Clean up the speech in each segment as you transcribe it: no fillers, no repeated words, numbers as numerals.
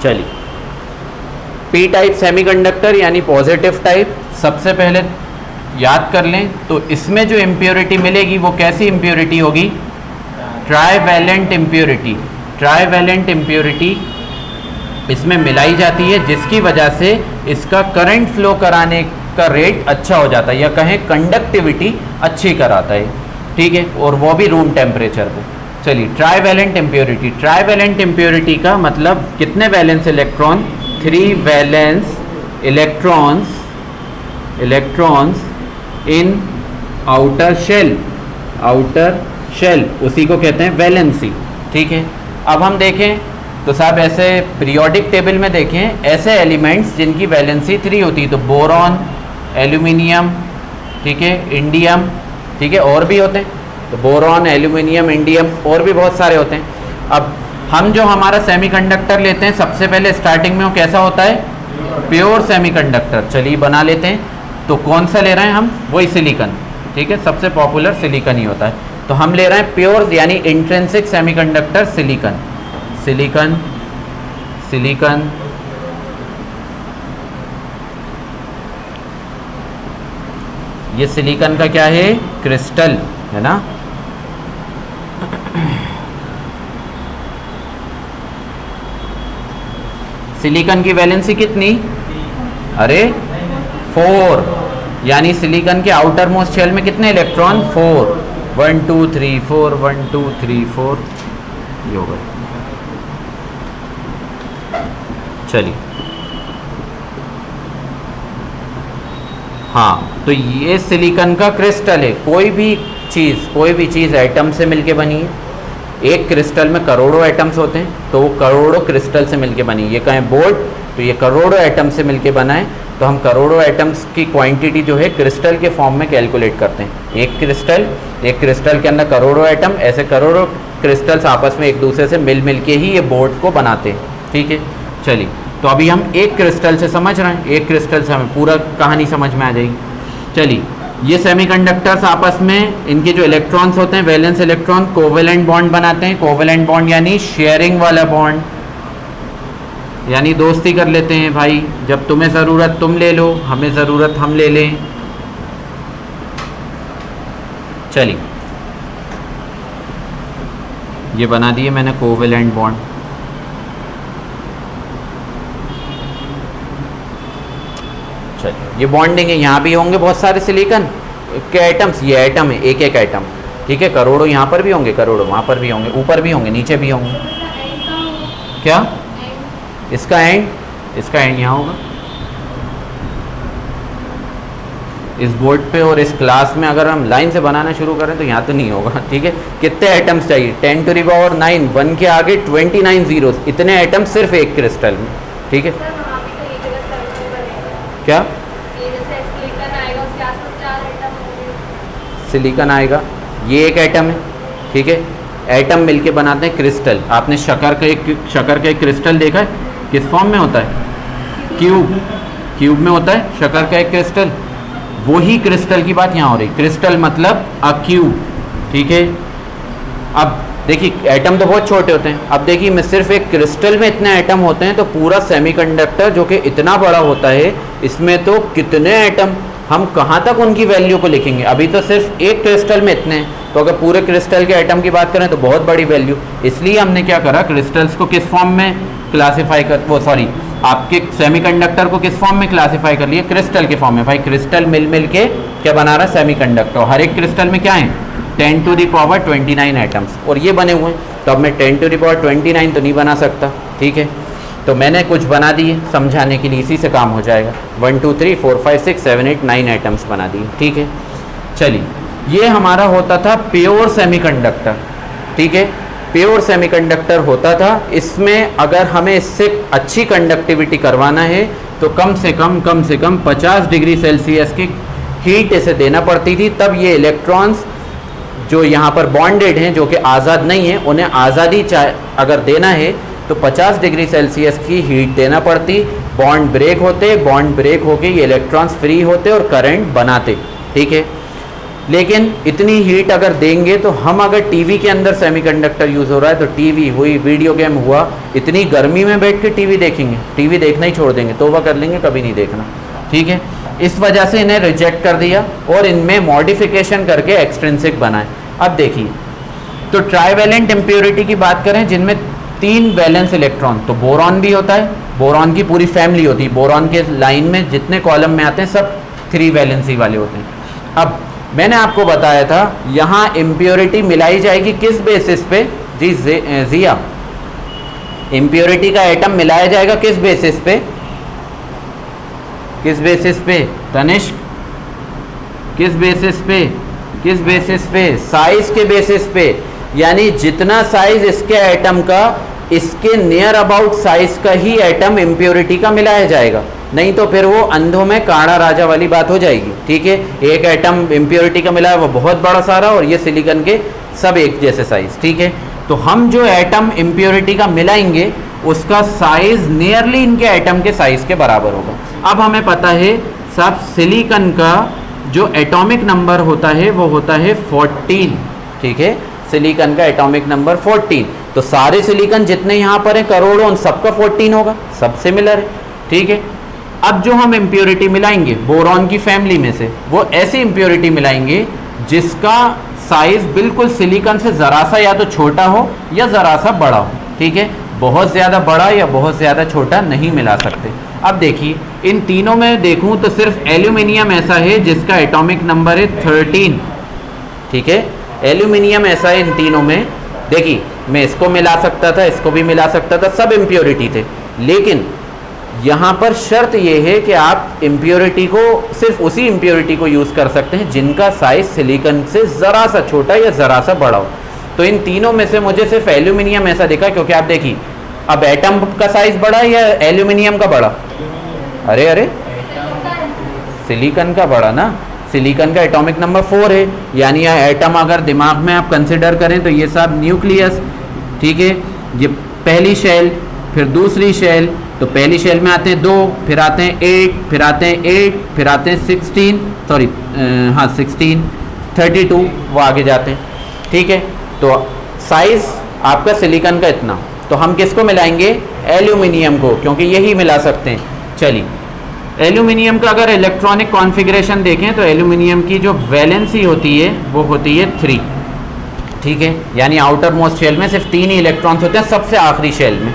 चलिए, P type semiconductor यानी positive type, सबसे पहले याद कर लें तो इसमें जो इम्प्योरिटी मिलेगी वो कैसी इम्प्योरिटी होगी? Trivalent impurity. ट्राईवैलेंट इम्प्योरिटी इसमें मिलाई जाती है, जिसकी वजह से इसका करंट फ्लो कराने का रेट अच्छा हो जाता है, या कहें कंडक्टिविटी अच्छी कराता है, ठीक है, और वो भी रूम टेम्परेचर पे। चलिए, ट्राईवैलेंट इम्प्योरिटी। ट्राईवैलेंट इम्प्योरिटी का मतलब कितने valence electron? 3 valence electrons in outer shell. Outer shell उसी को कहते हैं वैलेंसी, ठीक है। अब हम देखें तो साहब ऐसे पीरियोडिक टेबल में देखें ऐसे एलिमेंट्स जिनकी वैलेंसी 3 होती है, तो बोरॉन, एल्यूमिनियम, ठीक है, इंडियम, ठीक है, और भी होते हैं, तो बोरॉन, एल्यूमिनियम, इंडियम और भी बहुत सारे होते हैं। अब हम जो हमारा सेमीकंडक्टर लेते हैं सबसे पहले स्टार्टिंग में वो कैसा होता है? Pure semiconductor. चलिए बना लेते हैं। तो कौन सा ले रहे हैं हम? वही सिलिकॉन, ठीक है, सबसे पॉपुलर सिलिकॉन ही होता है। तो हम ले रहे हैं प्योर यानी intrinsic semiconductor silicon. Silicon silicon ये सिलिकॉन का क्या है? क्रिस्टल है ना। सिलिकॉन की वैलेंसी कितनी? अरे 4, यानी सिलिकॉन के आउटर मोस्ट शेल में कितने इलेक्ट्रॉन? 4। 1 2 3 4 1 2 3 4 ये हो गए। चलिए, हाँ, तो ये सिलिकॉन का क्रिस्टल है। कोई भी चीज़ एटम से मिलके बनी है। एक क्रिस्टल में करोड़ों एटम्स होते हैं, तो वो करोड़ों क्रिस्टल से मिलके बनी है। ये कहें बोर्ड, तो ये करोड़ों एटम से मिलके बना है। तो हम करोड़ों एटम्स की क्वांटिटी जो है क्रिस्टल के फॉर्म में कैलकुलेट करते हैं। एक क्रिस्टल के अंदर करोड़ों एटम, ऐसे करोड़ों क्रिस्टल्स आपस में एक दूसरे से मिल के ही ये बोर्ड को बनाते हैं, ठीक है। चलिए, तो अभी हम एक क्रिस्टल से समझ रहे हैं, एक क्रिस्टल से हमें पूरा कहानी समझ में आ जाएगी। चलिए, ये सेमीकंडक्टर्स आपस में इनके जो इलेक्ट्रॉन्स होते हैं, वैलेंस इलेक्ट्रॉन कोवेलेंट बॉन्ड बनाते हैं। कोवेलेंट बॉन्ड यानी शेयरिंग वाला बॉन्ड, यानी दोस्ती कर लेते हैं भाई, जब तुम्हें ज़रूरत तुम ले लो, हमें ज़रूरत हम ले लें। चलिए, ये बना दिए मैंने कोवेलेंट बॉन्ड। चलिए, ये बॉन्डिंग है। यहाँ भी होंगे बहुत सारे सिलिकॉन के एटम्स, ये एटम है, एक एक एटम, ठीक है। करोड़ों यहाँ पर भी होंगे, करोड़ों वहाँ पर भी होंगे, ऊपर भी होंगे, नीचे भी होंगे। क्या इसका एंड यहाँ होगा इस बोर्ड पे, और इस क्लास में अगर हम लाइन से बनाना शुरू करें तो यहाँ तो नहीं होगा, ठीक है। कितने एटम्स चाहिए? 10 टू द पावर 9, 1 के आगे 29 जीरोस, इतने एटम्स सिर्फ एक क्रिस्टल में, ठीक है। क्या सिलिकॉन आएगा, ये एक एटम है, ठीक है। एटम मिलके बनाते हैं क्रिस्टल। आपने शक्कर का एक क्रिस्टल देखा है? किस फॉर्म में होता है? क्यूब में होता है शक्कर का एक क्रिस्टल। वही क्रिस्टल की बात यहाँ हो रही। क्रिस्टल मतलब अ क्यूब, ठीक है। अब देखिए, एटम तो बहुत छोटे होते हैं। अब देखिए, मैं सिर्फ एक क्रिस्टल में इतने एटम होते हैं, तो पूरा सेमीकंडक्टर जो कि इतना बड़ा होता है, इसमें तो कितने एटम, हम कहाँ तक उनकी वैल्यू को लिखेंगे? अभी तो सिर्फ एक क्रिस्टल में इतने हैं, तो अगर पूरे क्रिस्टल के एटम की बात करें तो बहुत बड़ी वैल्यू। इसलिए हमने क्या करा, क्रिस्टल्स को किस फॉर्म में क्लासीफाई कर, आपके सेमीकंडक्टर को किस फॉर्म में क्लासीफाई कर लिया? क्रिस्टल के फॉर्म में। भाई क्रिस्टल मिल के क्या बना रहा है? सेमीकंडक्टर। हर एक क्रिस्टल में क्या है? 10 टू द पावर 29 एटम्स, और ये बने हुए हैं। तो अब मैं 10 टू द पावर 29 तो नहीं बना सकता, ठीक है। तो मैंने कुछ बना दिए समझाने के लिए, इसी से काम हो जाएगा। 1 2 3 4 5 6 7 8 9 एटम्स बना दिए, ठीक है। चलिए, ये हमारा होता था प्योर सेमीकंडक्टर, ठीक है। प्योर सेमीकंडक्टर होता था। इसमें अगर हमें इससे अच्छी कंडक्टिविटी करवाना है तो कम से कम 50 डिग्री सेल्सियस की हीट इसे देना पड़ती थी। तब ये इलेक्ट्रॉन्स जो यहाँ पर बॉन्डेड हैं, जो कि आज़ाद नहीं हैं, उन्हें आज़ादी अगर देना है तो 50 डिग्री सेल्सियस की हीट देना पड़ती। बॉन्ड ब्रेक होते, बॉन्ड ब्रेक होके ये इलेक्ट्रॉन्स फ्री होते और करंट बनाते, ठीक है। लेकिन इतनी हीट अगर देंगे तो हम अगर टीवी के अंदर सेमीकंडक्टर यूज़ हो रहा है तो टीवी हुई, वीडियो गेम हुआ, इतनी गर्मी में बैठ के टीवी देखेंगे, टीवी देखना ही छोड़ देंगे, तौबा कर लेंगे, कभी नहीं देखना। ठीक है, इस वजह से इन्हें रिजेक्ट कर दिया और इनमें मॉडिफिकेशन करके एक्सट्रिंसिक बनाए। अब देखिए, तो ट्राईवैलेंट इम्प्योरिटी की बात करें जिनमें 3 वैलेंस इलेक्ट्रॉन, तो बोरॉन भी होता है, बोरॉन की पूरी फैमिली होती है, बोरॉन के लाइन में जितने कॉलम में आते हैं सब 3 वैलेंसी वाले होते हैं। अब मैंने आपको बताया था यहाँ इम्प्योरिटी मिलाई जाएगी किस बेसिस पे जी जिया, इम्प्योरिटी का एटम मिलाया जाएगा किस बेसिस पे, किस बेसिस पे तनिष्क, किस बेसिस पे, किस बेसिस पे, साइज के बेसिस पे, यानी जितना साइज इसके एटम का इसके नियर अबाउट साइज का ही एटम इम्प्योरिटी का मिलाया जाएगा, नहीं तो फिर वो अंधों में काड़ा राजा वाली बात हो जाएगी। ठीक है, एक एटम इम्प्योरिटी का मिला है वो बहुत बड़ा सारा और ये सिलिकॉन के सब एक जैसे साइज। ठीक है, तो हम जो एटम इम्प्योरिटी का मिलाएंगे उसका साइज नियरली इनके एटम के साइज के बराबर होगा। अब हमें पता है सब सिलिकॉन का जो एटॉमिक नंबर होता है वो होता है 14। ठीक है, सिलिकॉन का एटॉमिक नंबर 14, तो सारे सिलिकॉन जितने यहाँ पर हैं करोड़ों, उन सबका 14 होगा, सब सिमिलर है। ठीक है, अब जो हम इम्प्योरिटी मिलाएंगे बोरॉन की फैमिली में से, वो ऐसी इम्प्योरिटी मिलाएंगे जिसका साइज बिल्कुल सिलिकॉन से ज़रा सा या तो छोटा हो या ज़रा सा बड़ा हो। ठीक है, बहुत ज़्यादा बड़ा या बहुत ज़्यादा छोटा नहीं मिला सकते। अब देखिए, इन तीनों में देखूं तो सिर्फ एल्यूमिनियम ऐसा है जिसका एटॉमिक नंबर है 13। ठीक है, एल्यूमिनियम ऐसा है इन तीनों में। देखिए, मैं इसको मिला सकता था, इसको भी मिला सकता था, सब इम्प्योरिटी थे, लेकिन यहाँ पर शर्त यह है कि आप इम्प्योरिटी को सिर्फ उसी इम्प्योरिटी को यूज़ कर सकते हैं जिनका साइज सिलिकॉन से ज़रा सा छोटा या ज़रा सा बड़ा हो। तो इन तीनों में से मुझे सिर्फ एल्यूमिनियम ऐसा दिखा, क्योंकि आप देखिए अब एटम का साइज बड़ा या एल्यूमिनियम का बड़ा, अरे अरे सिलिकॉन का बड़ा ना, सिलिकॉन का एटॉमिक नंबर 4 है, यानी यह एटम अगर दिमाग में आप कंसिडर करें तो ये सब न्यूक्लियस। ठीक है, ये पहली शेल, फिर दूसरी शेल, तो पहली शेल में आते हैं 2, फिर आते हैं 8, फिर आते हैं 8, फिर आते हैं 16, सॉरी हाँ 16, 32, वो आगे जाते हैं। ठीक है, तो साइज आपका सिलिकॉन का इतना, तो हम किसको मिलाएंगे, एल्यूमिनियम को, क्योंकि यही मिला सकते हैं। चलिए, एल्यूमिनियम का अगर इलेक्ट्रॉनिक कॉन्फ़िगरेशन देखें तो एल्यूमिनियम की जो वैलेंसी होती है वो होती है 3। ठीक है, यानी आउटर मोस्ट शेल में सिर्फ 3 ही इलेक्ट्रॉन्स होते हैं, सबसे आखिरी शेल में।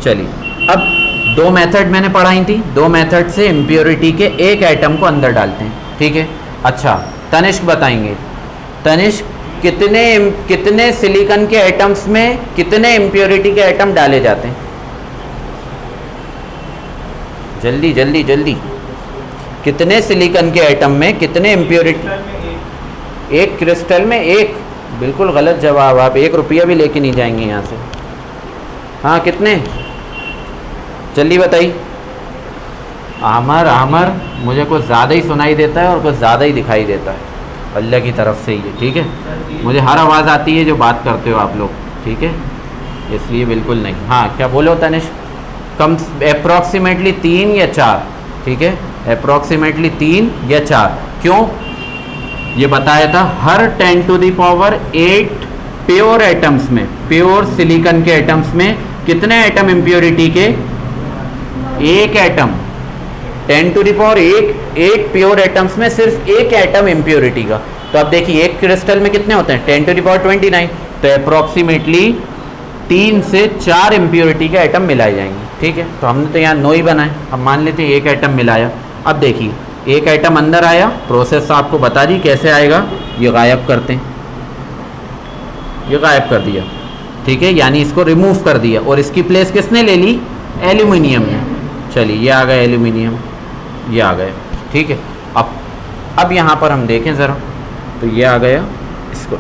चलिए, अब 2 मेथड मैंने पढ़ाई थी, 2 मेथड से इम्प्योरिटी के एक एटम को अंदर डालते हैं। ठीक है, अच्छा तनिष्क बताएंगे, तनिष्क कितने सिलिकॉन के एटम्स में कितने इम्प्योरिटी के एटम डाले जाते हैं, जल्दी जल्दी जल्दी, कितने सिलिकॉन के एटम में कितने इम्प्योरिटी, एक क्रिस्टल में एक, बिल्कुल गलत जवाब, आप 1 रुपया भी लेके नहीं जाएंगे यहाँ से। हाँ कितने, जल्दी बताइए। आमर मुझे कुछ ज़्यादा ही सुनाई देता है और कुछ ज़्यादा ही दिखाई देता है, अल्लाह की तरफ से ही है। ठीक है, मुझे हर आवाज़ आती है जो बात करते हो आप लोग। ठीक है, इसलिए बिल्कुल नहीं। हाँ क्या बोलो तनिष्क, कम अप्रॉक्सीमेटली 3 या 4। ठीक है, अप्रॉक्सीमेटली 3 या 4। क्यों, ये बताया था हर 10 to the power 8 pure atoms में, प्योर सिलिकॉन के एटम्स में कितने एटम इम्प्योरिटी के, एक atom, 10 to the power 8 pure atoms में सिर्फ एक एटम इम्प्योरिटी का। तो अब देखिए एक क्रिस्टल में कितने होते हैं, 10 टू द पावर 29, तो अप्रॉक्सीमेटली 3 से 4 इम्प्योरिटी के एटम मिलाए जाएंगे। ठीक है, तो हमने तो यहाँ 9 ही बनाए, अब मान लेते हैं एक एटम मिलाया। अब देखिए एक एटम अंदर आया, प्रोसेस आपको बता दी कैसे आएगा, ये गायब करते हैं, ये गायब कर दिया। ठीक है, यानी इसको रिमूव कर दिया और इसकी प्लेस किसने ले ली, एल्यूमिनियम ने। चलिए ये आ गया एल्यूमिनियम, ये आ गया। ठीक है, अब यहाँ पर हम देखें ज़रा, तो ये आ गया इसको।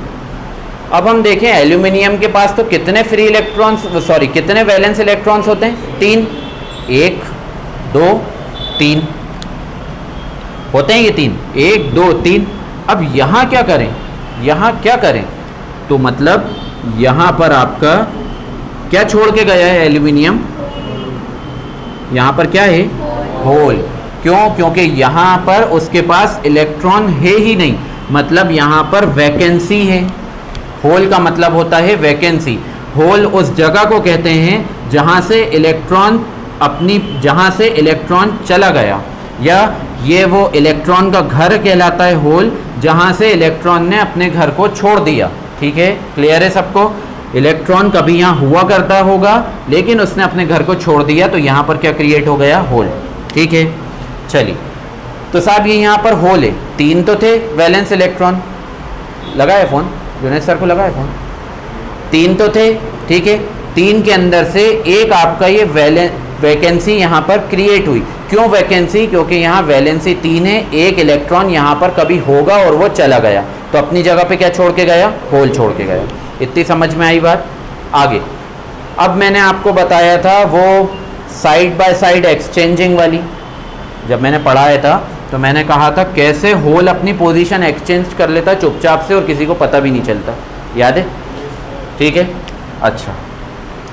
अब हम देखें एल्यूमिनियम के पास तो कितने फ्री इलेक्ट्रॉन्स, सॉरी कितने वैलेंस इलेक्ट्रॉन्स होते हैं, 3, 1 2 3 होते हैं, ये 3, 1 2 3। अब यहाँ क्या करें, यहाँ क्या करें, तो मतलब यहाँ पर आपका क्या छोड़ के गया है एल्यूमिनियम, यहाँ पर क्या है, होल। क्यों, क्योंकि यहाँ पर उसके पास इलेक्ट्रॉन है ही नहीं, मतलब यहाँ पर वैकेंसी है। होल का मतलब होता है वैकेंसी। होल उस जगह को कहते हैं जहाँ से इलेक्ट्रॉन चला गया, या ये वो इलेक्ट्रॉन का घर कहलाता है होल, जहाँ से इलेक्ट्रॉन ने अपने घर को छोड़ दिया। ठीक है, क्लियर है सबको? इलेक्ट्रॉन कभी यहाँ हुआ करता होगा लेकिन उसने अपने घर को छोड़ दिया, तो यहाँ पर क्या क्रिएट हो गया? होल। ठीक है, चलिए तो साहब ये यहाँ पर होल है, 3 तो थे वैलेंस इलेक्ट्रॉन। लगा है फ़ोन? जुनैद सर को लगा है फ़ोन? 3 तो थे, ठीक है। 3 के अंदर से एक आपका ये वैकेंसी यहाँ पर क्रिएट हुई। क्यों वैकेंसी? क्योंकि यहाँ वैलेंसी 3 है, एक इलेक्ट्रॉन यहाँ पर कभी होगा और वो चला गया, तो अपनी जगह पे क्या छोड़ के गया? होल छोड़ के गया। इतनी समझ में आई बात? आगे अब मैंने आपको बताया था वो साइड बाय साइड एक्सचेंजिंग वाली, जब मैंने पढ़ाया था तो मैंने कहा था कैसे होल अपनी पोजीशन एक्सचेंज कर लेता चुपचाप से और किसी को पता भी नहीं चलता। याद है? ठीक है, अच्छा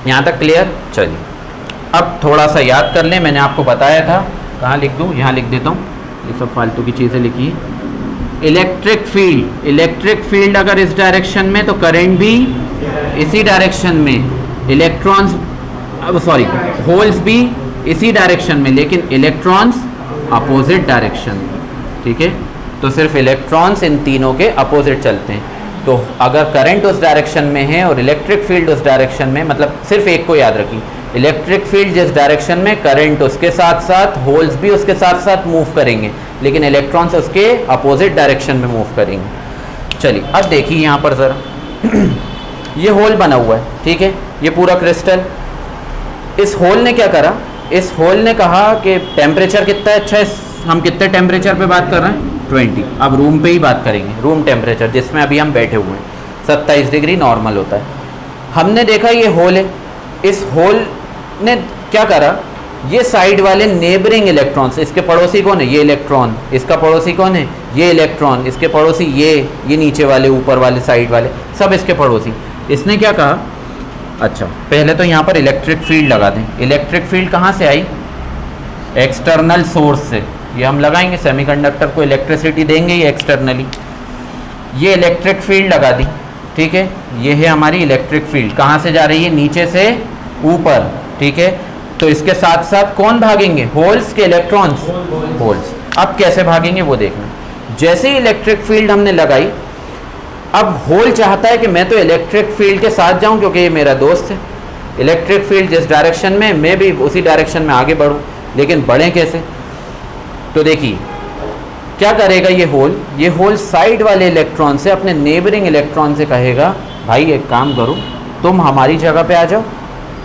यहाँ तक क्लियर? चलिए अब थोड़ा सा याद कर लें। मैंने आपको बताया था, कहाँ लिख दूँ? यहाँ लिख देता हूँ, ये सब फालतू की चीज़ें लिखी है। इलेक्ट्रिक फील्ड अगर इस डायरेक्शन में तो करंट भी इसी डायरेक्शन में, होल्स भी इसी डायरेक्शन में, लेकिन इलेक्ट्रॉन्स अपोजिट डायरेक्शन में। ठीक है, तो सिर्फ इलेक्ट्रॉन्स इन तीनों के अपोजिट चलते हैं। तो अगर करंट उस डायरेक्शन में है और इलेक्ट्रिक फील्ड उस डायरेक्शन में, मतलब सिर्फ एक को याद रखिए, इलेक्ट्रिक फील्ड जिस डायरेक्शन में, करंट उसके साथ साथ, होल्स भी उसके साथ साथ मूव करेंगे, लेकिन इलेक्ट्रॉन्स उसके अपोजिट डायरेक्शन में मूव करेंगे। चलिए अब देखिए यहाँ पर ज़रा ये होल बना हुआ है, ठीक है, ये पूरा क्रिस्टल। इस होल ने क्या करा? इस होल ने कहा कि टेम्परेचर कितना अच्छा है, हम कितने टेम्परेचर पे बात कर रहे हैं? 20। अब रूम पे ही बात करेंगे, रूम टेम्परेचर जिसमें अभी हम बैठे हुए हैं, 27 डिग्री नॉर्मल होता है। हमने देखा ये होल है, इस होल ने क्या करा? ये साइड वाले नेबरिंग इलेक्ट्रॉन्स, इसके पड़ोसी कौन है? ये इलेक्ट्रॉन। इसका पड़ोसी कौन है? ये इलेक्ट्रॉन। इसके पड़ोसी ये नीचे वाले, ऊपर वाले, साइड वाले, सब इसके पड़ोसी। इसने क्या कहा? अच्छा पहले तो यहाँ पर इलेक्ट्रिक फील्ड लगा दें। इलेक्ट्रिक फील्ड कहाँ से आई? एक्सटर्नल सोर्स से। ये हम लगाएंगे, सेमीकंडक्टर को इलेक्ट्रिसिटी देंगे ये एक्सटर्नली। ये इलेक्ट्रिक फील्ड लगा दी, ठीक है। ये है हमारी इलेक्ट्रिक फील्ड, कहाँ से जा रही है? नीचे से ऊपर, ठीक है। तो इसके साथ साथ कौन भागेंगे? होल्स के इलेक्ट्रॉन्स? होल्स। अब कैसे भागेंगे वो देखना। जैसे ही इलेक्ट्रिक फील्ड हमने लगाई, अब होल चाहता है कि मैं तो इलेक्ट्रिक फील्ड के साथ जाऊं क्योंकि ये मेरा दोस्त है। इलेक्ट्रिक फील्ड जिस डायरेक्शन में, मैं भी उसी डायरेक्शन में आगे बढ़ूं, लेकिन बढ़ें कैसे? तो देखिए क्या करेगा ये होल। ये होल साइड वाले इलेक्ट्रॉन से, अपने नेबरिंग इलेक्ट्रॉन से कहेगा, भाई एक काम करो, तुम हमारी जगह पे आ जाओ,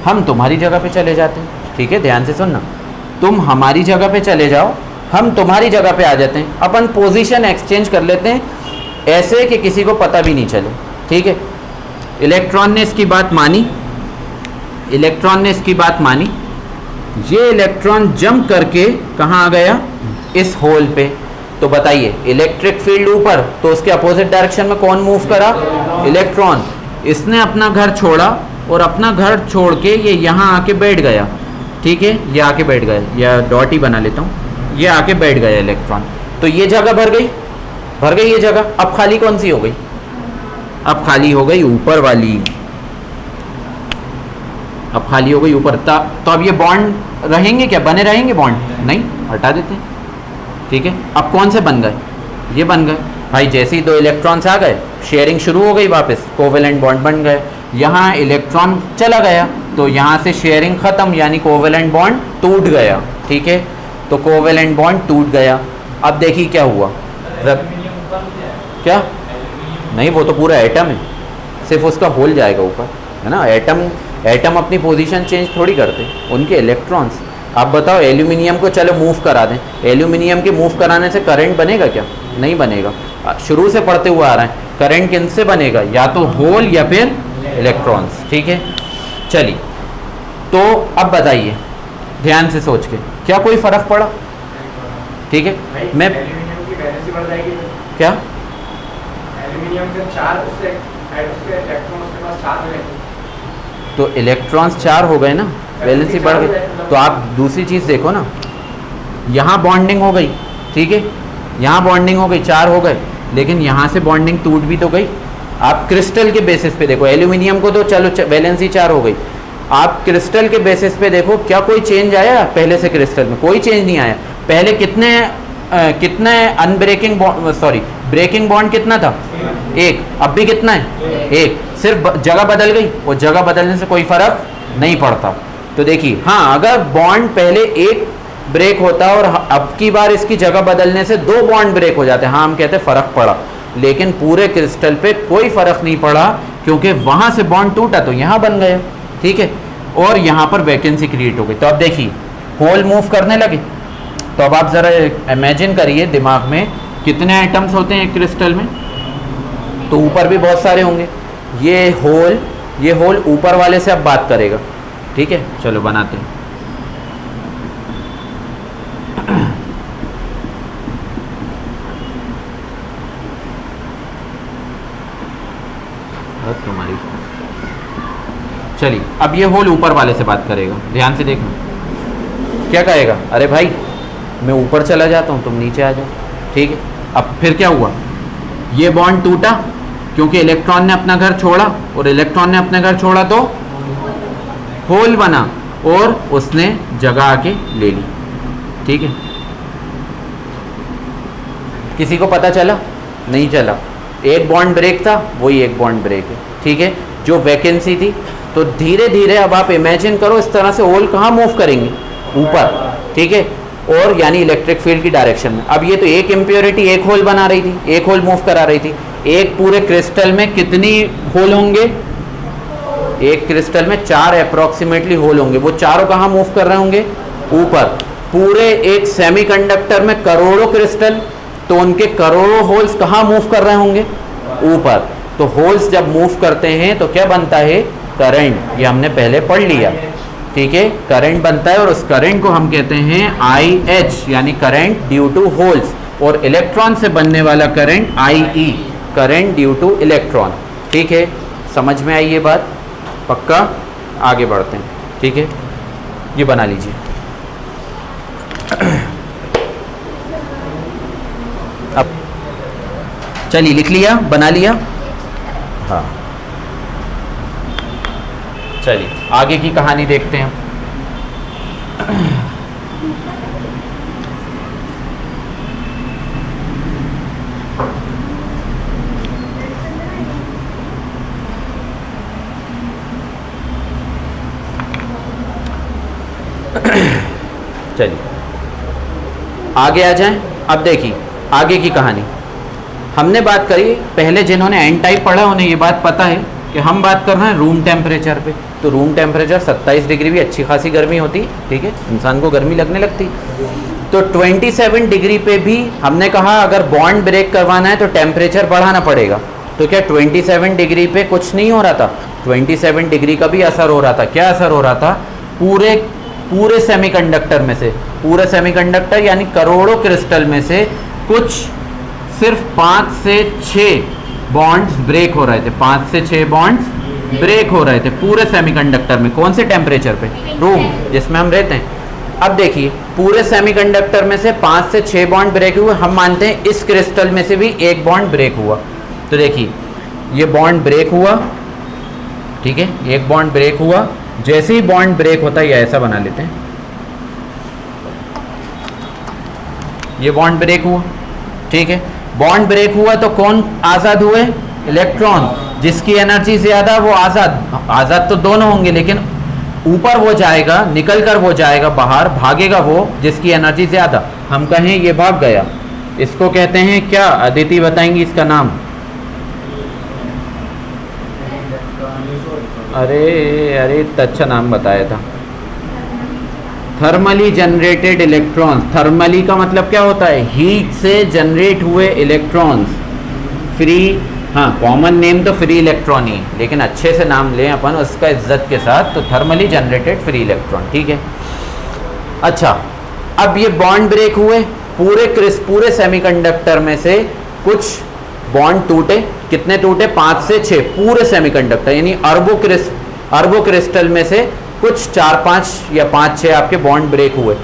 हम तुम्हारी जगह पे चले जाते हैं। ठीक है, ध्यान से सुनना। तुम हमारी जगह पे चले जाओ, हम तुम्हारी जगह पे आ जाते हैं। अपन पोजीशन एक्सचेंज कर लेते हैं ऐसे कि किसी को पता भी नहीं चले। ठीक है, इलेक्ट्रॉन ने इसकी बात मानी, इलेक्ट्रॉन ने इसकी बात मानी। ये इलेक्ट्रॉन जंप करके कहाँ आ गया? इस होल पे। तो बताइए, इलेक्ट्रिक फील्ड ऊपर, तो उसके अपोजिट डायरेक्शन में कौन मूव करा? इलेक्ट्रॉन। इसने अपना घर छोड़ा और अपना घर छोड़ के ये यहाँ आके बैठ गया। ठीक है, ये आके बैठ गया, या डॉट ही बना लेता हूँ, ये आके बैठ गया इलेक्ट्रॉन। तो ये जगह भर गई, भर गई ये जगह। अब खाली कौन सी हो गई? अब खाली हो गई ऊपर वाली, अब खाली हो गई ऊपर। तो अब ये बॉन्ड रहेंगे क्या? बने रहेंगे बॉन्ड? नहीं, हटा देते हैं। ठीक है, अब कौन से बन गए? ये बन गए। भाई जैसे ही 2 इलेक्ट्रॉन्स आ गए, शेयरिंग शुरू हो गई वापस, कोवेलेंट बॉन्ड बन गए। यहाँ इलेक्ट्रॉन चला गया तो यहाँ से शेयरिंग खत्म, यानी कोवेलेंट बॉन्ड टूट गया। ठीक है, तो कोवेलेंट बॉन्ड टूट गया। अब देखिए क्या हुआ। क्या? नहीं, वो तो पूरा एटम है, सिर्फ उसका होल जाएगा ऊपर, है ना। एटम अपनी पोजीशन चेंज थोड़ी करते, उनके इलेक्ट्रॉन्स। आप बताओ, एल्यूमिनियम को चलो मूव करा दें, एल्यूमिनियम के मूव कराने से करंट बनेगा क्या? नहीं बनेगा। शुरू से पढ़ते हुए आ रहे हैं, करंट किनसे बनेगा? या तो होल या फिर इलेक्ट्रॉन्स। ठीक है, चलिए तो अब बताइए ध्यान से सोच के, क्या कोई फर्क पड़ा? ठीक है, मैं क्या एल्यूमिनियम के 4 उसके इलेक्ट्रॉन उसके पास 4 हैं, तो इलेक्ट्रॉन्स 4 हो गए ना, वैलेंसी बढ़ गई। तो आप दूसरी चीज़ देखो ना, यहाँ बॉन्डिंग हो गई, ठीक है, यहाँ बॉन्डिंग हो गई, 4 हो गए, लेकिन यहाँ से बॉन्डिंग टूट भी तो गई। आप क्रिस्टल के बेसिस पे देखो, एल्यूमिनियम को तो चलो वैलेंसी 4 हो गई, आप क्रिस्टल के बेसिस पे देखो क्या कोई चेंज आया पहले से? क्रिस्टल में कोई चेंज नहीं आया। पहले कितने unbreaking bond, sorry breaking bond कितना था? 1। अब भी कितना है? 1। सिर्फ जगह बदल गई, और जगह बदलने से कोई फर्क नहीं पड़ता। तो देखिए, हाँ अगर बॉन्ड पहले 1 ब्रेक होता और अब की बार इसकी जगह बदलने से 2 बॉन्ड ब्रेक हो जाते, हाँ हम कहते हैं फर्क पड़ा, लेकिन पूरे क्रिस्टल पे कोई फर्क नहीं पड़ा, क्योंकि वहां से बॉन्ड टूटा तो यहाँ बन गया, ठीक है, और यहाँ पर वैकेंसी क्रिएट हो गई। तो अब देखिए होल मूव करने लगे। तो अब आप ज़रा इमेजिन करिए दिमाग में कितने आइटम्स होते हैं एक क्रिस्टल में, तो ऊपर भी बहुत सारे होंगे। ये होल ऊपर वाले से अब बात करेगा, ठीक है, चलो बनाते हैं। तुम्हारी चलिए, अब ये होल ऊपर वाले से बात करेगा, ध्यान से देखना क्या कहेगा। अरे भाई मैं ऊपर चला जाता हूँ, तुम नीचे आ जाओ, ठीक है। अब फिर क्या हुआ? ये बॉन्ड टूटा क्योंकि इलेक्ट्रॉन ने अपना घर छोड़ा, और इलेक्ट्रॉन ने अपना घर छोड़ा तो होल बना और उसने जगह आके ले ली, ठीक है। किसी को पता चला? नहीं चला। एक बॉन्ड ब्रेक था, वही एक बॉन्ड ब्रेक है, ठीक है, जो वैकेंसी थी। तो धीरे धीरे अब आप इमेजिन करो इस तरह से होल कहाँ मूव करेंगे? ऊपर, ठीक है, और यानी इलेक्ट्रिक फील्ड की डायरेक्शन में। अब ये तो एक इम्प्योरिटी एक होल बना रही थी, एक होल मूव करा रही थी। एक पूरे क्रिस्टल में कितनी होल होंगे? एक क्रिस्टल में 4 अप्रोक्सीमेटली होल होंगे। वो चारों कहाँ मूव कर रहे होंगे? ऊपर। पूरे एक सेमीकंडक्टर में करोड़ों क्रिस्टल, तो उनके करोड़ों होल्स कहाँ मूव कर रहे होंगे? ऊपर। तो होल्स जब मूव करते हैं तो क्या बनता है? करंट। ये हमने पहले पढ़ लिया, ठीक है, करंट बनता है, और उस करंट को हम कहते हैं IH, यानी करंट ड्यू टू होल्स, और इलेक्ट्रॉन से बनने वाला current IE, current due two electron, ठीक है। समझ में आई ये बात? पक्का? आगे बढ़ते हैं, ठीक है, ये बना लीजिए। अब चलिए लिख लिया, बना लिया, हाँ। चलिए आगे की कहानी देखते हैं। चलिए आगे आ जाएं। अब देखिए आगे की कहानी। हमने बात करी, पहले जिन्होंने एन टाइप पढ़ा उन्हें ये बात पता है कि हम बात कर रहे हैं रूम टेम्परेचर पे। तो रूम टेम्परेचर 27 डिग्री भी अच्छी खासी गर्मी होती, ठीक है, इंसान को गर्मी लगने लगती। तो 27 डिग्री पे भी हमने कहा अगर बॉन्ड ब्रेक करवाना है तो टेम्परेचर बढ़ाना पड़ेगा। तो क्या 27 डिग्री पे कुछ नहीं हो रहा था? 27 डिग्री का भी असर हो रहा था। क्या असर हो रहा था? पूरे सेमीकंडक्टर में से, पूरे सेमीकंडक्टर यानी करोड़ों क्रिस्टल में से कुछ सिर्फ 5 से 6 बॉन्ड्स ब्रेक हो रहे थे। 5 से 6 बॉन्ड्स ब्रेक हो रहे थे पूरे सेमीकंडक्टर में। कौन से टेम्परेचर पे? रूम जिसमें हम रहते हैं। अब देखिए पूरे सेमीकंडक्टर में से 5 से 6 बॉन्ड ब्रेक हुए। हम मानते हैं इस क्रिस्टल में से भी एक बॉन्ड ब्रेक हुआ। तो देखिए ये बॉन्ड ब्रेक हुआ, ठीक है, एक बॉन्ड ब्रेक हुआ। जैसे ही बॉन्ड ब्रेक होता है, ये ऐसा बना लेते हैं, ये बॉन्ड ब्रेक हुआ, ठीक है। बॉन्ड ब्रेक हुआ तो कौन आज़ाद हुए? इलेक्ट्रॉन। जिसकी एनर्जी ज़्यादा वो आज़ाद तो दोनों होंगे, लेकिन ऊपर वो जाएगा, निकल कर वो जाएगा बाहर, भागेगा वो जिसकी एनर्जी ज़्यादा। हम कहें ये भाग गया, इसको कहते हैं क्या? अदिति बताएंगी इसका नाम। अरे इतना अच्छा नाम बताया था। Thermally generated electrons. थर्मली का मतलब क्या होता है? हीट से जनरेट हुए इलेक्ट्रॉन्स। फ्री, हाँ कॉमन नेम तो फ्री इलेक्ट्रॉन ही, लेकिन अच्छे से नाम लें अपन उसका इज्जत के साथ, तो थर्मली जनरेटेड फ्री इलेक्ट्रॉन, ठीक है। अच्छा, अब ये बॉन्ड ब्रेक हुए पूरे सेमीकंडक्टर में से कुछ बॉन्ड टूटे। कितने टूटे? 5 से 6 पूरे सेमीकंडक्टर, यानी अरबों क्रिस्टल में से कुछ 4-5 या 5-6 आपके बॉन्ड ब्रेक हुए।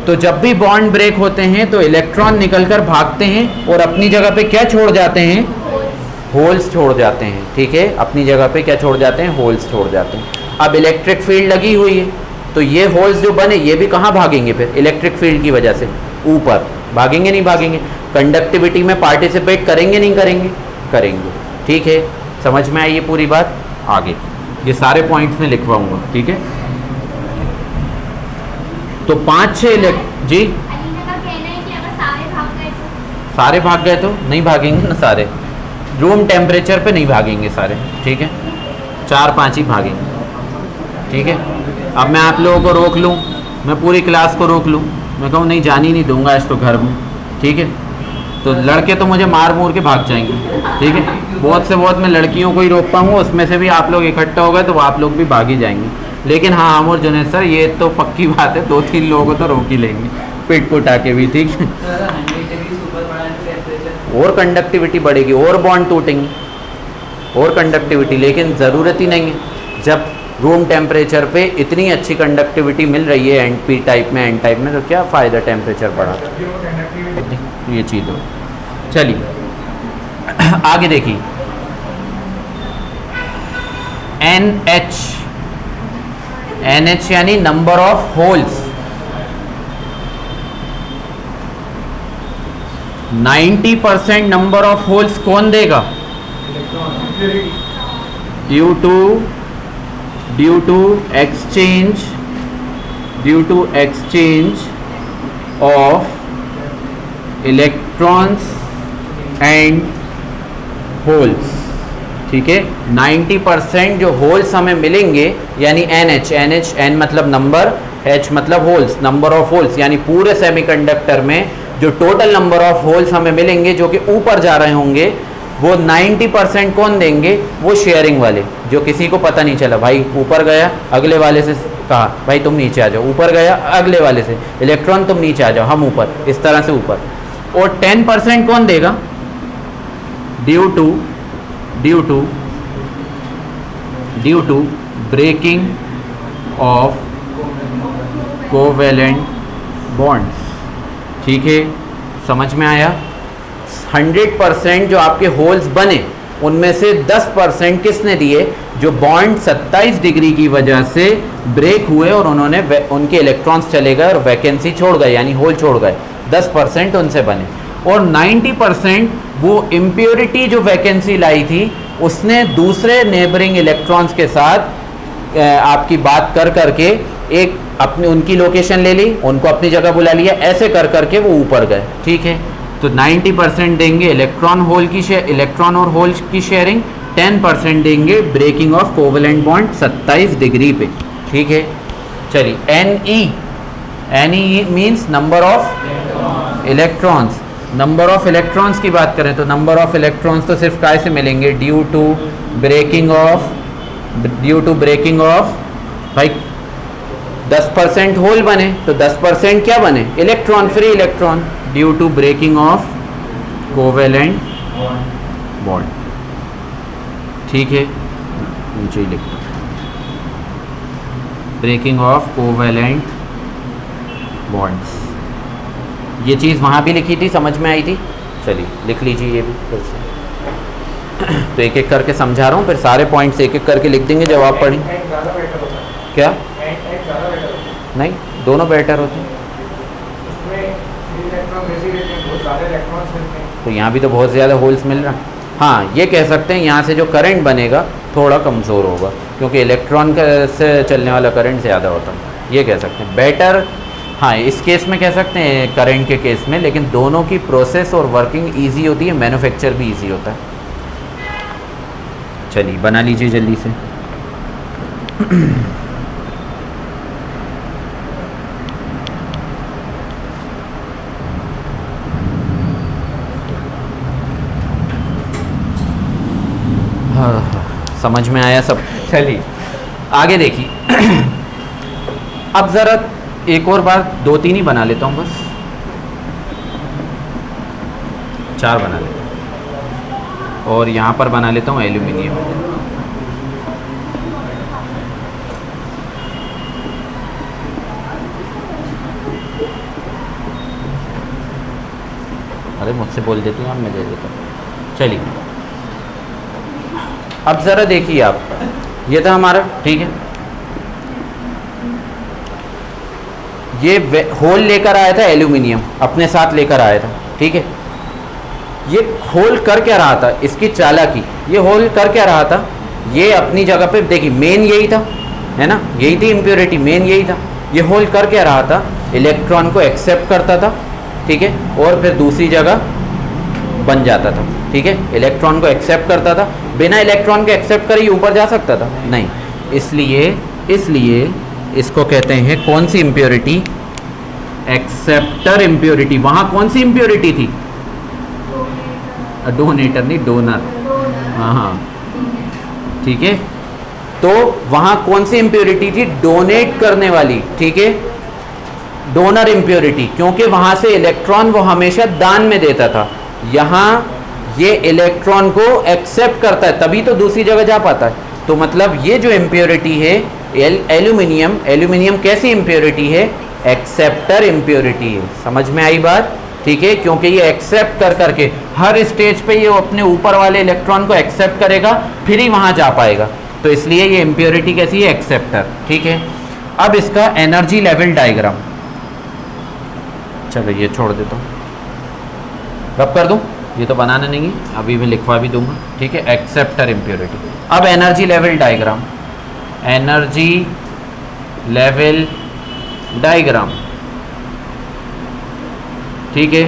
तो जब भी बॉन्ड ब्रेक होते हैं तो इलेक्ट्रॉन निकलकर भागते हैं और अपनी जगह पे क्या छोड़ जाते हैं, होल्स छोड़ जाते हैं। ठीक है, अपनी जगह पे क्या छोड़ जाते हैं, होल्स छोड़ जाते हैं। अब इलेक्ट्रिक फील्ड लगी हुई है तो ये होल्स जो बने ये भी कहाँ भागेंगे, फिर इलेक्ट्रिक फील्ड की वजह से ऊपर भागेंगे, नहीं भागेंगे? कंडक्टिविटी में पार्टिसिपेट करेंगे, नहीं करेंगे? करेंगे। ठीक है, समझ में आई ये पूरी बात? आगे ये सारे पॉइंट्स में लिखवाऊंगा। ठीक है, तो 5-6 जी सारे भाग गए तो नहीं भागेंगे ना सारे, रूम टेम्परेचर पे नहीं भागेंगे सारे। ठीक है, 4-5 ही भागेंगे। ठीक है, अब मैं आप लोगों को रोक लूँ, मैं पूरी क्लास को रोक लूँ, मैं कहूँ नहीं जाने ही नहीं दूंगा आज तो घर में। ठीक है, तो लड़के तो मुझे मार मूर के भाग जाएंगे। ठीक है, बहुत से बहुत मैं लड़कियों को ही रोक पाऊँगा, उसमें से भी आप लोग इकट्ठा हो गए तो आप लोग भी भाग ही जाएंगे। लेकिन हाँ, हम और जुनैद सर ये तो पक्की बात है, 2-3 लोगों को तो रोक ही लेंगे पिट पुटा के भी। ठीक है, और कंडक्टिविटी बढ़ेगी और बॉन्ड टूटेंगे और कंडक्टिविटी, लेकिन ज़रूरत ही नहीं है। जब रूम टेम्परेचर पे इतनी अच्छी कंडक्टिविटी मिल रही है एंड पी टाइप में, एन टाइप में, तो क्या फ़ायदा टेम्परेचर बढ़ा। ये चीज़ हो। चलिए आगे देखिए, NH यानी number of holes. 90% number of holes कौन देगा? Due to exchange of electrons and holes. ठीक है, 90% जो होल्स हमें मिलेंगे यानी NH, N मतलब नंबर, H मतलब होल्स, नंबर ऑफ होल्स, यानी पूरे सेमीकंडक्टर में जो टोटल नंबर ऑफ होल्स हमें मिलेंगे जो कि ऊपर जा रहे होंगे, वो 90% कौन देंगे? वो शेयरिंग वाले, जो किसी को पता नहीं चला, भाई ऊपर गया अगले वाले से कहा भाई तुम नीचे आ जाओ, ऊपर गया अगले वाले से इलेक्ट्रॉन तुम नीचे आ जाओ, हम ऊपर, इस तरह से ऊपर। और 10% कौन देगा? Due to breaking of covalent bonds. ठीक है, समझ में आया? 100% जो आपके होल्स बने उनमें से 10% किसने दिए? जो बॉन्ड 27 डिग्री की वजह से ब्रेक हुए और उन्होंने उनके इलेक्ट्रॉन्स चले गए और वैकेंसी छोड़ गए, यानी होल छोड़ गए, 10% उनसे बने। और 90% वो इम्प्योरिटी जो वैकेंसी लाई थी उसने दूसरे नेबरिंग इलेक्ट्रॉन्स के साथ आपकी बात कर करके एक अपनी उनकी लोकेशन ले ली, उनको अपनी जगह बुला लिया, ऐसे कर करके वो ऊपर गए। ठीक है, तो 90% देंगे इलेक्ट्रॉन और होल की शेयरिंग, 10% देंगे breaking of covalent bond 27 degree पे। ठीक है, चलिए NE means number of electrons. Number of electrons की बात करें तो नंबर ऑफ इलेक्ट्रॉन्स तो सिर्फ काय से मिलेंगे? ड्यू टू ब्रेकिंग ऑफ भाई 10% होल बने तो 10% क्या बने? Electron, free electron, due to breaking of covalent bond. ठीक है, नीचे ही लिखता ब्रेकिंग ऑफ कोवेलेंट बॉन्ड्स। ये चीज़ वहाँ भी लिखी थी, समझ में आई थी? चलिए लिख लीजिए ये भी फिर से। तो एक एक करके समझा रहा हूँ, फिर सारे पॉइंट्स एक एक करके लिख देंगे जब आप पढ़ें। क्या? नहीं, दोनों बेटर होते हैं। तो यहाँ भी तो बहुत ज़्यादा होल्स मिल रहा है। हाँ, ये कह सकते हैं यहाँ से जो करंट बनेगा थोड़ा कमज़ोर होगा, क्योंकि इलेक्ट्रॉन से चलने वाला करंट ज़्यादा होता है, ये कह सकते हैं। बेटर, हाँ, इस केस में कह सकते हैं करंट के केस में, लेकिन दोनों की प्रोसेस और वर्किंग इजी होती है, मैन्युफैक्चर भी इजी होता है। चलिए बना लीजिए जल्दी से। समझ में आया सब? चलिए आगे देखिए। अब ज़रा एक और बार 2-3 ही बना लेता हूँ, बस 4 बना लेता हूँ, और यहाँ पर बना लेता हूँ एल्यूमिनियम। अरे मुझसे बोल देती हूँ, अब मैं दे देता हूँ। चलिए अब ज़रा देखिए आप, ये था हमारा, ठीक है। ये होल लेकर आया था एल्यूमिनियम, अपने साथ लेकर आया था, ठीक है। ये होल कर क्या रहा था, इसकी चालाकी, ये होल कर क्या रहा था, ये अपनी जगह पे देखिए मेन यही था, है ना, यही थी इम्प्योरिटी, मेन यही था। ये होल कर क्या रहा था, इलेक्ट्रॉन को एक्सेप्ट करता था, ठीक है, और फिर दूसरी जगह बन जाता था, ठीक है। इलेक्ट्रॉन को एक्सेप्ट करता था, बिना इलेक्ट्रॉन के एक्सेप्ट करे ऊपर जा सकता था, नहीं। इसलिए इसको कहते हैं कौन सी इम्प्योरिटी, एक्सेप्टर इम्प्योरिटी। वहाँ कौन सी इम्प्योरिटी थी, डोनेटर नहीं, डोनर, हाँ, ठीक है। तो वहाँ कौन सी इम्प्योरिटी थी, डोनेट करने वाली, ठीक है, डोनर इम्प्योरिटी, क्योंकि वहाँ से इलेक्ट्रॉन वो हमेशा दान में देता था। यहाँ ये इलेक्ट्रॉन को एक्सेप्ट करता है, तभी तो दूसरी जगह जा पाता है। तो मतलब ये जो इम्प्योरिटी है एल्यूमिनियम कैसी इम्प्योरिटी है, एक्सेप्टर इम्प्योरिटी है। समझ में आई बात, ठीक है, क्योंकि ये एक्सेप्ट कर करके हर स्टेज पे ये अपने ऊपर वाले इलेक्ट्रॉन को एक्सेप्ट करेगा, फिर ही वहाँ जा पाएगा। तो इसलिए ये इम्प्योरिटी कैसी है, एक्सेप्टर, ठीक है। अब इसका एनर्जी लेवल डायग्राम, चलो ये छोड़ देता हूँ, रब कर दूँ, ये तो बनाना नहीं है, अभी मैं लिखवा भी दूंगा, ठीक है। Acceptor impurity. अब energy level diagram, energy level diagram, ठीक है।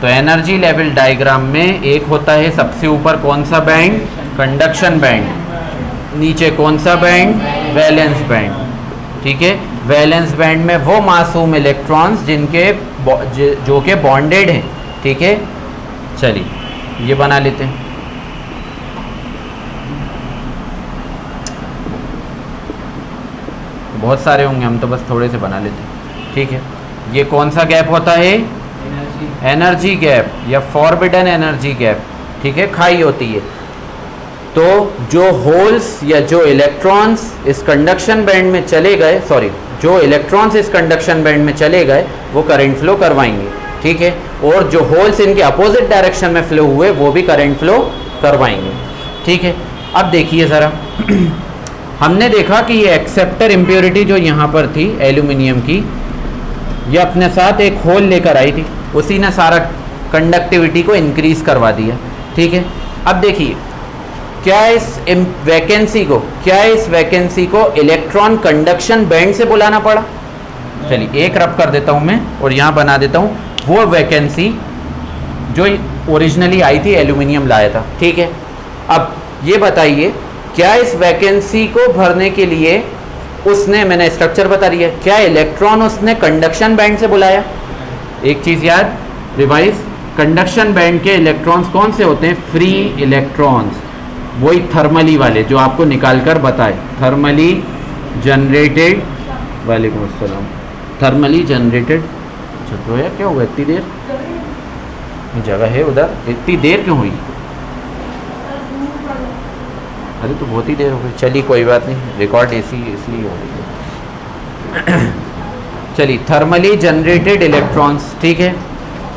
तो एनर्जी लेवल डायग्राम में एक होता है सबसे ऊपर कौन सा बैंड, कंडक्शन बैंड, नीचे कौन सा बैंड, वैलेंस बैंड, ठीक है। वैलेंस बैंड में वो मासूम इलेक्ट्रॉन्स जिनके जो के बॉन्डेड हैं, ठीक है। चलिए ये बना लेते हैं, बहुत सारे होंगे, हम तो बस थोड़े से बना लेते हैं, ठीक है। ये कौन सा गैप होता है, एनर्जी गैप या फॉरबिडन एनर्जी गैप, ठीक है, खाई होती है। तो जो होल्स या जो इलेक्ट्रॉन्स इस कंडक्शन बैंड में चले गए, सॉरी, जो इलेक्ट्रॉन्स इस कंडक्शन बैंड में चले गए वो करंट फ्लो करवाएंगे, ठीक है। और जो होल्स इनके अपोजिट डायरेक्शन में फ्लो हुए वो भी करंट फ्लो करवाएंगे, ठीक है। अब देखिए ज़रा हमने देखा कि ये एक्सेप्टर इम्प्योरिटी जो यहाँ पर थी एल्यूमिनियम की, ये अपने साथ एक होल लेकर आई थी, उसी ने सारा कंडक्टिविटी को इंक्रीज करवा दिया, ठीक है। अब देखिए क्या इस वैकेंसी को इलेक्ट्रॉन कंडक्शन बैंड से बुलाना पड़ा। चलिए एक रब कर देता हूँ मैं और यहाँ बना देता हूँ वो वैकेंसी जो ओरिजिनली आई थी, एल्यूमिनियम लाया था, ठीक है। अब ये बताइए क्या इस वैकेंसी को भरने के लिए उसने, मैंने स्ट्रक्चर बता दिया, क्या इलेक्ट्रॉन उसने कंडक्शन बैंड से बुलाया। एक चीज़ याद, रिवाइज, कंडक्शन बैंड के इलेक्ट्रॉन्स कौन से होते हैं, फ्री इलेक्ट्रॉन्स, वही थर्मली वाले जो आपको निकाल कर बताए, थर्मली जनरेटेड, वालेकुम अस्सलाम, थर्मली जनरेटेड। तो है क्या हुआ इतनी देर, जगह है उधर, इतनी देर क्यों हुई, अरे तो बहुत ही देर हो गई। चलिए कोई बात नहीं, रिकॉर्ड इसलिए हो रही है। चलिए थर्मली जनरेटेड इलेक्ट्रॉन्स, ठीक है।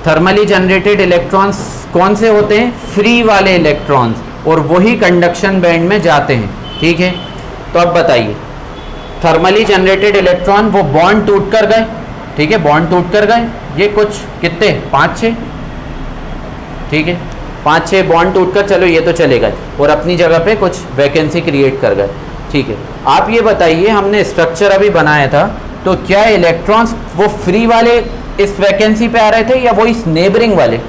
थर्मली जनरेटेड इलेक्ट्रॉन्स कौन से होते हैं, फ्री वाले इलेक्ट्रॉन्स, और वही कंडक्शन बैंड में जाते हैं, ठीक है। तो अब बताइए थर्मली जनरेटेड इलेक्ट्रॉन वो बॉन्ड टूट कर गए, ठीक है, बॉन्ड टूट कर गए, ये कुछ कितने 5-6, ठीक है, 5-6 बॉन्ड टूटकर चलो ये तो चले गए और अपनी जगह पे कुछ वैकेंसी क्रिएट कर गए, ठीक है। आप ये बताइए हमने स्ट्रक्चर अभी बनाया था, तो क्या इलेक्ट्रॉन्स वो फ्री वाले इस वैकेंसी पे आ रहे थे या वो इस नेबरिंग वाले,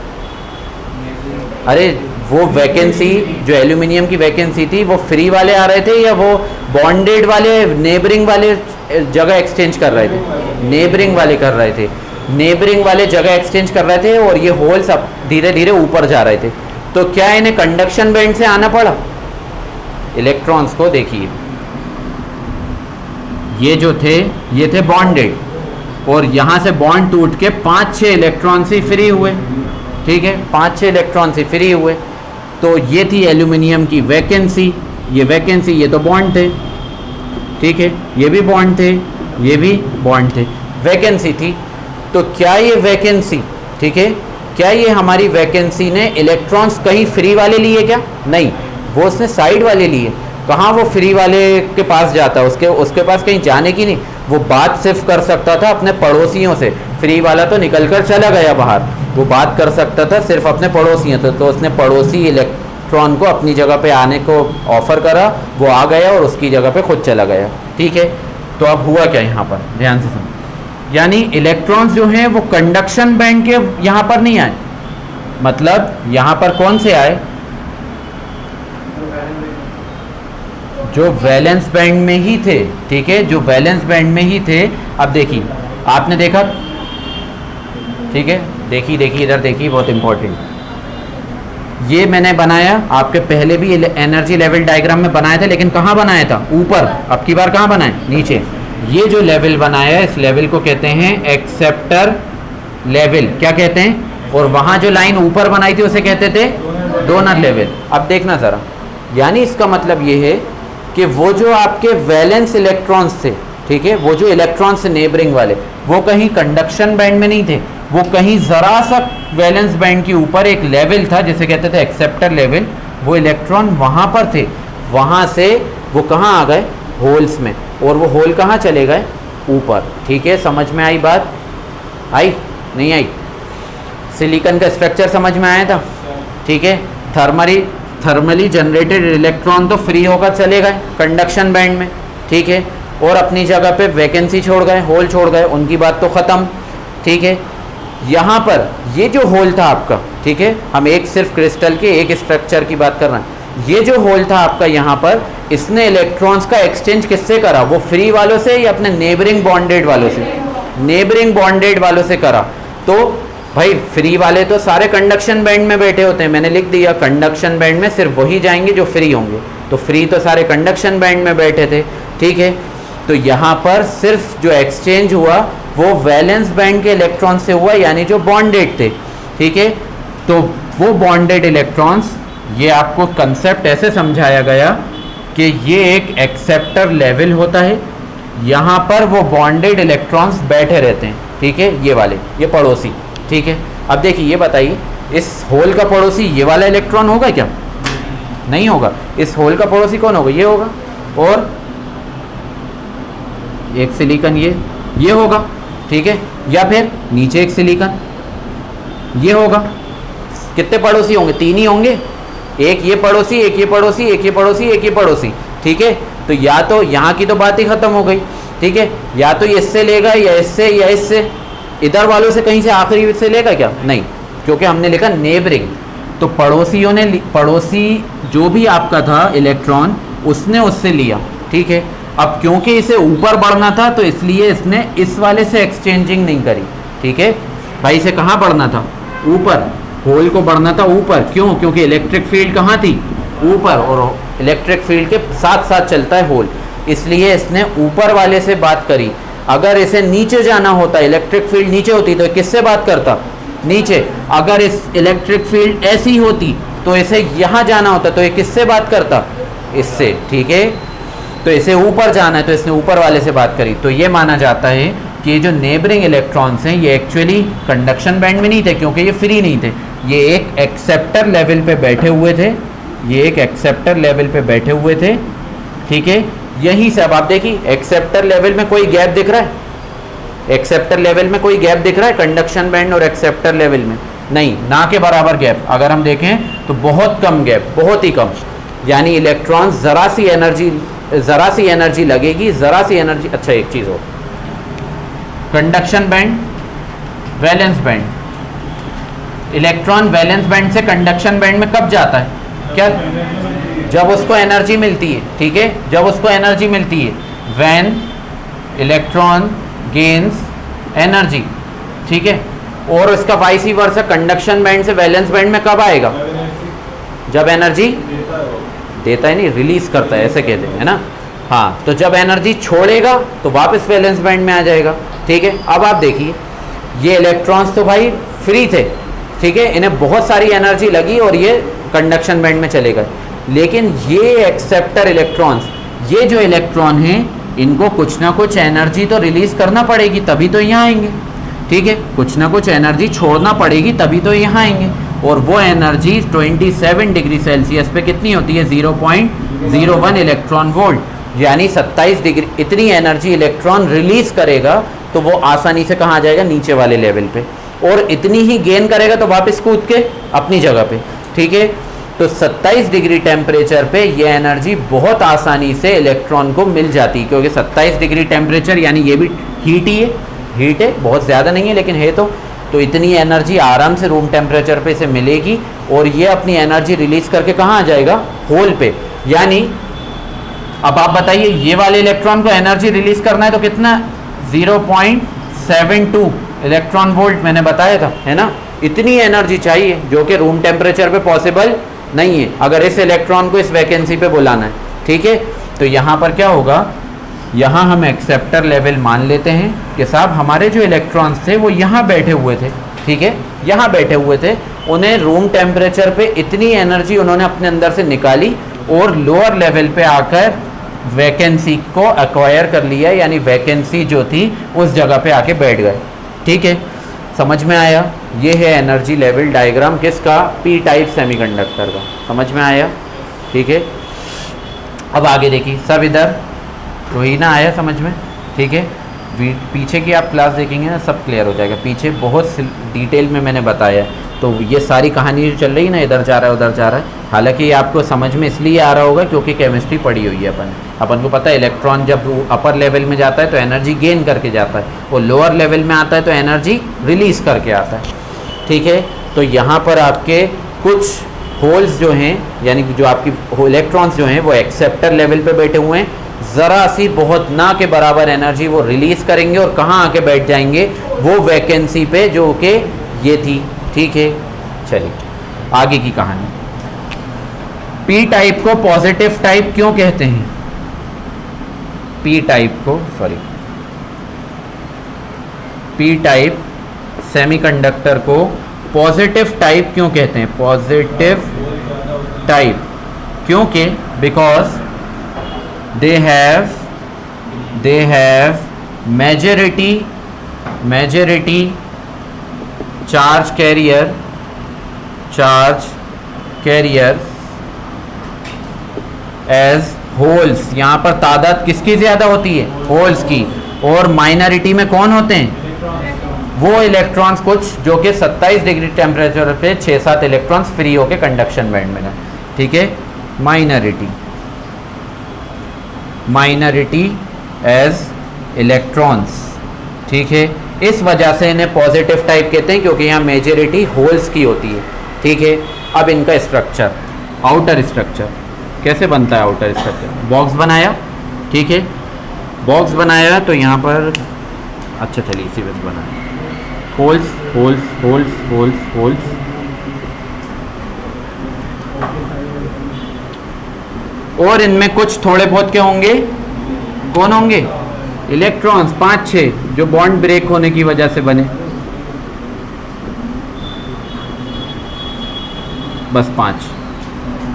अरे वो वैकेंसी जो एल्यूमिनियम की वैकेंसी थी वो फ्री वाले आ रहे थे या वो बॉन्डेड वाले नेबरिंग वाले जगह एक्सचेंज कर रहे थे, नेबरिंग वाले कर रहे थे, नेबरिंग वाले जगह एक्सचेंज कर रहे थे और ये होल्स अब धीरे धीरे ऊपर जा रहे थे। तो क्या इन्हें कंडक्शन बैंड से आना पड़ा, इलेक्ट्रॉन्स को देखिए ये जो थे ये थे बॉन्डेड और यहाँ से बॉन्ड टूट के 5-6 इलेक्ट्रॉन्स ही फ्री हुए, ठीक है, 5-6 इलेक्ट्रॉन्स ही फ्री हुए। तो ये थी एल्यूमिनियम की वैकेंसी, ये वैकेंसी, ये तो बॉन्ड थे, ठीक है, ये भी बॉन्ड थे, ये भी बॉन्ड थे, वैकेंसी थी। तो क्या ये वैकेंसी, ठीक है, क्या ये हमारी वैकेंसी ने इलेक्ट्रॉन्स कहीं फ्री वाले लिए क्या? नहीं, वो उसने साइड वाले लिए। कहाँ वो फ्री वाले के पास जाता, उसके पास कहीं जाने की नहीं, वो बात सिर्फ कर सकता था अपने पड़ोसियों से। फ्री वाला तो निकल कर चला गया बाहर, वो बात कर सकता था सिर्फ अपने पड़ोसियों से। तो उसने पड़ोसी इलेक्ट्रॉन को अपनी जगह पे आने को ऑफर करा, वो आ गया और उसकी जगह पे खुद चला गया। ठीक है, तो अब हुआ क्या यहाँ पर, ध्यान से सुनो। यानी इलेक्ट्रॉन्स जो हैं वो कंडक्शन बैंड के यहाँ पर नहीं आए, मतलब यहाँ पर कौन से आए, जो वैलेंस बैंड में ही थे। ठीक है, जो वैलेंस बैंड में ही थे। अब देखिए, आपने देखा, ठीक है, देखिए इधर देखिए, बहुत इंपॉर्टेंट। ये मैंने बनाया, आपके पहले भी एनर्जी लेवल डायग्राम में बनाया था, लेकिन कहाँ बनाया था? ऊपर। अब की बार कहाँ बनाए? नीचे। ये जो लेवल बनाया है, इस लेवल को कहते हैं एक्सेप्टर लेवल। क्या कहते हैं? और वहाँ जो लाइन ऊपर बनाई थी उसे कहते थे डोनर लेवल। अब देखना ज़रा, यानी इसका मतलब ये है कि वो जो आपके वैलेंस इलेक्ट्रॉन्स थे, ठीक है, वो जो इलेक्ट्रॉन्स नेबरिंग वाले, वो कहीं कंडक्शन बैंड में नहीं थे, वो कहीं ज़रा सा वैलेंस बैंड के ऊपर एक लेवल था जिसे कहते थे एक्सेप्टर लेवल। वो इलेक्ट्रॉन वहाँ पर थे, वहाँ से वो कहाँ आ गए? होल्स में। और वो होल कहाँ चले गए? ऊपर। ठीक है, समझ में आई बात? आई नहीं आई? सिलिकॉन का स्ट्रक्चर समझ में आया था? ठीक है, थर्मली जनरेटेड इलेक्ट्रॉन तो फ्री होकर चले गए कंडक्शन बैंड में। ठीक है, और अपनी जगह पे वैकेंसी छोड़ गए, होल छोड़ गए, उनकी बात तो ख़त्म। ठीक है, यहाँ पर ये जो होल था आपका, ठीक है, हम एक सिर्फ क्रिस्टल के एक स्ट्रक्चर की बात कर रहे हैं। ये जो होल था आपका यहाँ पर, इसने इलेक्ट्रॉन्स का एक्सचेंज किससे करा? वो फ्री वालों से या अपने नेबरिंग बॉन्डेड वालों से? नेबरिंग बॉन्डेड वालों से करा। तो भाई फ्री वाले तो सारे कंडक्शन बैंड में बैठे होते हैं, मैंने लिख दिया कंडक्शन बैंड में सिर्फ वही जाएंगे जो फ्री होंगे। तो फ्री तो सारे कंडक्शन बैंड में बैठे थे। ठीक है, तो यहाँ पर सिर्फ जो एक्सचेंज हुआ वो वैलेंस बैंड के इलेक्ट्रॉन से हुआ, यानी जो बॉन्डेड थे। ठीक है, तो वो बॉन्डेड इलेक्ट्रॉन्स, ये आपको कंसेप्ट ऐसे समझाया गया कि ये एक एक्सेप्टर लेवल होता है, यहाँ पर वो बॉन्डेड इलेक्ट्रॉन्स बैठे रहते हैं। ठीक है, ये वाले, ये पड़ोसी। ठीक है, अब देखिए, ये बताइए, इस होल का पड़ोसी ये वाला इलेक्ट्रॉन होगा क्या? नहीं होगा। इस होल का पड़ोसी कौन होगा? ये होगा। और एक सिलिकॉन ये होगा। ठीक है, या फिर नीचे एक सिलिकॉन ये होगा। कितने पड़ोसी होंगे? 3 ही होंगे, एक ये पड़ोसी, एक ये पड़ोसी, एक ये पड़ोसी, एक ये पड़ोसी। ठीक है, तो या तो यहाँ की तो बात ही खत्म हो गई। ठीक है, या तो ये इससे लेगा या इससे या इससे, इधर वालों से कहीं से आखिरी से लेगा क्या? नहीं, क्योंकि हमने लिखा नेबरिंग। तो पड़ोसियों ने, पड़ोसी जो भी आपका था इलेक्ट्रॉन, उसने उससे लिया। ठीक है, अब क्योंकि इसे ऊपर बढ़ना था तो इसलिए इसने इस वाले से एक्सचेंजिंग नहीं करी। ठीक है भाई, इसे कहाँ बढ़ना था? ऊपर। होल को बढ़ना था ऊपर। क्यों? क्योंकि इलेक्ट्रिक फील्ड कहाँ थी? ऊपर, और इलेक्ट्रिक फील्ड के साथ साथ चलता है होल, इसलिए इसने ऊपर वाले से बात करी। अगर इसे नीचे जाना होता, इलेक्ट्रिक फील्ड नीचे होती, तो किससे बात करता? नीचे। अगर इस इलेक्ट्रिक फील्ड ऐसी होती तो इसे यहाँ जाना होता, तो ये किससे बात करता? इससे। ठीक है, तो इसे ऊपर जाना है तो इसने ऊपर वाले से बात करी। तो ये माना जाता है कि ये जो नेबरिंग इलेक्ट्रॉन्स हैं ये एक्चुअली कंडक्शन बैंड में नहीं थे, क्योंकि ये फ्री नहीं थे, ये एक एक्सेप्टर लेवल पे बैठे हुए थे। ये एक एक्सेप्टर लेवल पे बैठे हुए थे। ठीक है, यहीं से अब आप देखिए, एक्सेप्टर लेवल में कोई गैप दिख रहा है? एक्सेप्टर लेवल में कोई गैप दिख रहा है कंडक्शन बैंड और एक्सेप्टर लेवल में? नहीं, ना के बराबर गैप। अगर हम देखें तो बहुत कम गैप, बहुत ही कम। यानी इलेक्ट्रॉन ज़रा सी एनर्जी लगेगी, ज़रा सी एनर्जी। अच्छा, एक चीज़ हो, conduction band, valence band, electron valence band से कंडक्शन बैंड में कब जाता है? क्या? जब उसको एनर्जी मिलती है। ठीक है, जब उसको एनर्जी मिलती है, व्हेन इलेक्ट्रॉन गेन्स एनर्जी। ठीक है, और इसका वाइस वर्सा कंडक्शन बैंड से वैलेंस बैंड में कब आएगा? जब एनर्जी देता है, नहीं रिलीज करता है, ऐसे कहते हैं, है ना? हाँ, तो जब एनर्जी छोड़ेगा तो वापस वैलेंस बैंड में आ जाएगा। ठीक है, अब आप देखिए, ये इलेक्ट्रॉन्स तो भाई फ्री थे। ठीक है, इन्हें बहुत सारी एनर्जी लगी और ये कंडक्शन बैंड में चले गए। लेकिन ये एक्सेप्टर इलेक्ट्रॉन्स, ये जो इलेक्ट्रॉन हैं, इनको कुछ ना कुछ एनर्जी तो रिलीज करना पड़ेगी, तभी तो यहाँ आएंगे। ठीक है, कुछ ना कुछ एनर्जी छोड़ना पड़ेगी तभी तो यहाँ आएंगे, और वो एनर्जी 27 डिग्री सेल्सियस पे कितनी होती है? 0.01 इलेक्ट्रॉन वोल्ट, यानी 27 डिग्री। इतनी एनर्जी इलेक्ट्रॉन रिलीज करेगा तो वो आसानी से कहाँ आ जाएगा? नीचे वाले लेवल पे, और इतनी ही गेन करेगा तो वापस कूद के अपनी जगह पे। ठीक है, तो 27 डिग्री टेम्परेचर पे ये एनर्जी बहुत आसानी से इलेक्ट्रॉन को मिल जाती है, क्योंकि 27 डिग्री टेम्परेचर यानी ये भी हीट ही है, हीट है, बहुत ज़्यादा नहीं है लेकिन है। तो इतनी एनर्जी आराम से रूम टेम्परेचर पे इसे मिलेगी, और ये अपनी एनर्जी रिलीज करके कहाँ आ जाएगा? होल पे। यानी अब आप बताइए, ये वाले इलेक्ट्रॉन को एनर्जी रिलीज करना है तो कितना? 0.72 इलेक्ट्रॉन वोल्ट मैंने बताया था, है ना? इतनी एनर्जी चाहिए जो कि रूम टेम्परेचर पे पॉसिबल नहीं है अगर इस इलेक्ट्रॉन को इस वैकेंसी पे बुलाना है। ठीक है, तो यहाँ पर क्या होगा? यहाँ हम एक्सेप्टर लेवल मान लेते हैं कि साहब हमारे जो इलेक्ट्रॉन्स थे वो यहाँ बैठे हुए थे। ठीक है, यहाँ बैठे हुए थे, उन्हें रूम टेम्परेचर पे इतनी एनर्जी उन्होंने अपने अंदर से निकाली और लोअर लेवल पे आकर वैकेंसी को एक्वायर कर लिया, यानी वैकेंसी जो थी उस जगह पे आके बैठ गए। ठीक है, समझ में आया? ये है एनर्जी लेवल डायग्राम किसका? पी टाइप सेमीकंडक्टर का। समझ में आया? ठीक है, अब आगे देखिए सब इधर तो ही ना आया समझ में? ठीक है, पीछे की आप क्लास देखेंगे ना सब क्लियर हो जाएगा, पीछे बहुत डिटेल में मैंने बताया। तो ये सारी कहानी जो चल रही है ना, इधर जा रहा है उधर जा रहा है, हालांकि ये आपको समझ में इसलिए आ रहा होगा क्योंकि केमिस्ट्री पढ़ी हुई है अपन को पता है इलेक्ट्रॉन जब अपर लेवल में जाता है तो एनर्जी गेन करके जाता है, और लोअर लेवल में आता है तो एनर्जी रिलीज करके आता है। ठीक है, तो यहाँ पर आपके कुछ होल्स जो हैं, यानी जो आपकी इलेक्ट्रॉन्स जो हैं वो एक्सेप्टर लेवल पे बैठे हुए हैं, ज़रा सी बहुत ना के बराबर एनर्जी वो रिलीज़ करेंगे और कहाँ आके बैठ जाएंगे? वो वैकेंसी पे जो कि ये थी। ठीक है, चलिए आगे की कहानी। पी टाइप को पॉजिटिव टाइप क्यों कहते हैं? पी टाइप सेमीकंडक्टर को पॉजिटिव टाइप क्यों कहते हैं? पॉजिटिव टाइप क्योंकि because they have majority charge carrier as holes। यहाँ पर तादाद किसकी ज़्यादा होती है? होल्स की। और माइनॉरिटी में कौन होते हैं? वो इलेक्ट्रॉन्स कुछ जो कि 27 डिग्री टेम्परेचर पे 6-7 इलेक्ट्रॉन्स फ्री होके कंडक्शन बैंड में गए। ठीक है, माइनॉरिटी एज इलेक्ट्रॉन्स। ठीक है, इस वजह से इन्हें पॉजिटिव टाइप कहते हैं क्योंकि यहाँ मेजॉरिटी होल्स की होती है। ठीक है, अब इनका स्ट्रक्चर, आउटर स्ट्रक्चर कैसे बनता है? आउटर स्ट्रक्चर बॉक्स बनाया। ठीक है, बॉक्स बनाया तो यहाँ पर अच्छा चलिए इसी वजह बनाया, holes holes holes holes holes, और इनमें कुछ थोड़े बहुत क्या होंगे? कौन होंगे? इलेक्ट्रॉन्स 5-6 जो बॉन्ड ब्रेक होने की वजह से बने, बस 5।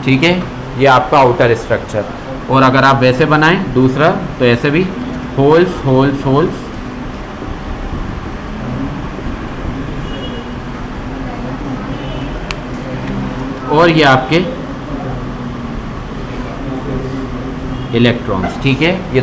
ठीक है, ये आपका आउटर स्ट्रक्चर। और अगर आप वैसे बनाएं दूसरा तो ऐसे भी होल्स होल्स होल्स, और ये आपके इलेक्ट्रॉन्स। ठीक है, ये